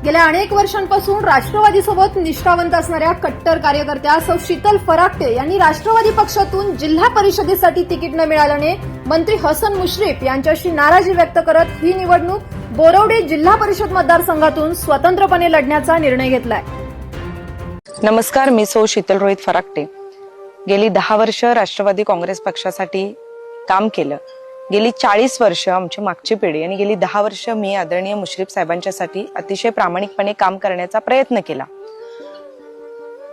गेल्या अनेक वर्षांपासून राष्ट्रवादीसोबत निष्ठावंत असणाऱ्या कट्टर कार्यकर्त्या सौ शीतल फराकटे यांनी राष्ट्रवादी पक्षातून जिल्हा परिषदेसाठी तिकीट न मिळाल्याने मंत्री हसन मुश्रीफ यांच्याशी नाराजी व्यक्त करत ही निवडणूक बोरवडे जिल्हा परिषद मतदारसंघातून स्वतंत्रपणे लढण्याचा निर्णय घेतलाय। नमस्कार, मी सौ शीतल रोहित फराकटे। गेली 10 वर्ष राष्ट्रवादी काँग्रेस पक्षासाठी काम केलं। गेली 40 वर्ष आमची मागची पिढी आणि गेली 10 वर्ष मी आदरणीय मुश्रीफ साहेबांच्यासाठी अतिशय प्रामाणिकपणे काम करण्याचा प्रयत्न केला।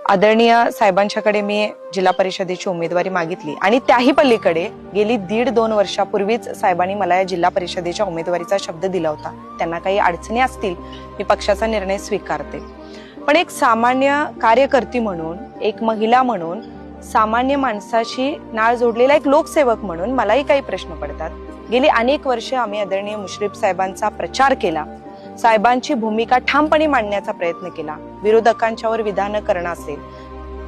आदरणीय साहेबांच्याकडे मी जिल्हा परिषदेची उमेदवारी मागितली आणि त्याही पलीकडे गेली 1.5-2 वर्षापूर्वीच साहेबांनी मला या जिल्हा परिषदेच्या उमेदवारीचा शब्द दिला होता। त्यांना काही अडचणी असतील, मी पक्षाचा निर्णय स्वीकारते, पण एक सामान्य कार्यकर्ती म्हणून, एक महिला म्हणून, सामान्य माणसाशी नाळ जोडलेला एक लोकसेवक म्हणून मलाही काही प्रश्न पडतात। गेली अनेक वर्ष आम्ही आदरणीय मुश्रीफ साहेबांचा प्रचार केला, साहेबांची भूमिका ठामपणे मांडण्याचा प्रयत्न केला। विरोधकांच्यावर विधान करणं असेल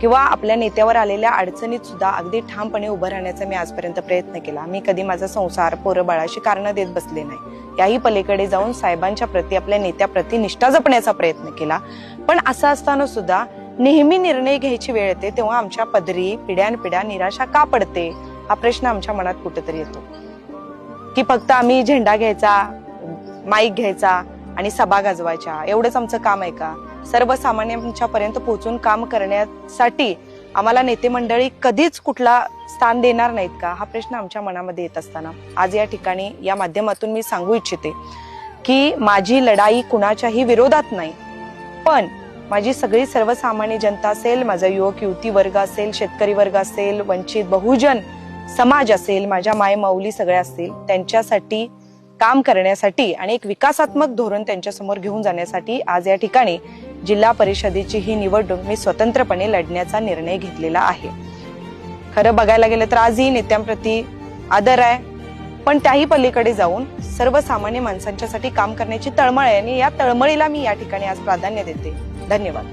किंवा आपल्या नेत्यावर आलेल्या अडचणीत सुद्धा अगदी ठामपणे उभं राहण्याचा मी आजपर्यंत प्रयत्न केला। मी कधी माझा संसार, पोरं बाळाशी कारणं देत बसले नाही। याही पलीकडे जाऊन साहेबांच्या प्रती, आपल्या नेत्याप्रती निष्ठा जपण्याचा प्रयत्न केला। पण असं असताना सुद्धा नेहमी निर्णय घ्यायची वेळ येते तेव्हा आमच्या पदरी पिढ्यानपिढ्या निराशा का पडते, हा प्रश्न आमच्या मनात कुठेतरी येतो। की फक्त आम्ही झेंडा घ्यायचा, माईक घ्यायचा आणि सभा गाजवायच्या, एवढंच आमचं काम आहे का? सर्वसामान्यांच्या पर्यंत पोहोचून काम करण्यासाठी आम्हाला नेते मंडळी कधीच कुठला स्थान देणार नाहीत का? हा प्रश्न आमच्या मनामध्ये येत असताना आज या ठिकाणी या माध्यमातून मी सांगू इच्छिते की माझी लढाई कुणाच्याही विरोधात नाही, पण माझी सगळी सर्वसामान्य जनता असेल, माझा युवक युवती वर्ग असेल, शेतकरी वर्ग असेल, वंचित बहुजन समाज असेल, माझ्या माय माऊली सगळ्या असतील, त्यांच्यासाठी काम करण्यासाठी आणि एक विकासात्मक धोरण त्यांच्यासमोर घेऊन जाण्यासाठी आज या ठिकाणी जिल्हा परिषदेची ही निवडणूक मी स्वतंत्रपणे लढण्याचा निर्णय घेतलेला आहे। खरं बघायला गेलं तर आजही नेत्यांप्रती आदर आहे, पण त्याही पलीकडे जाऊन सर्वसामान्य माणसांच्यासाठी काम करण्याची तळमळ आहे आणि या तळमळीला मी या ठिकाणी आज प्राधान्य देते। धन्यवाद।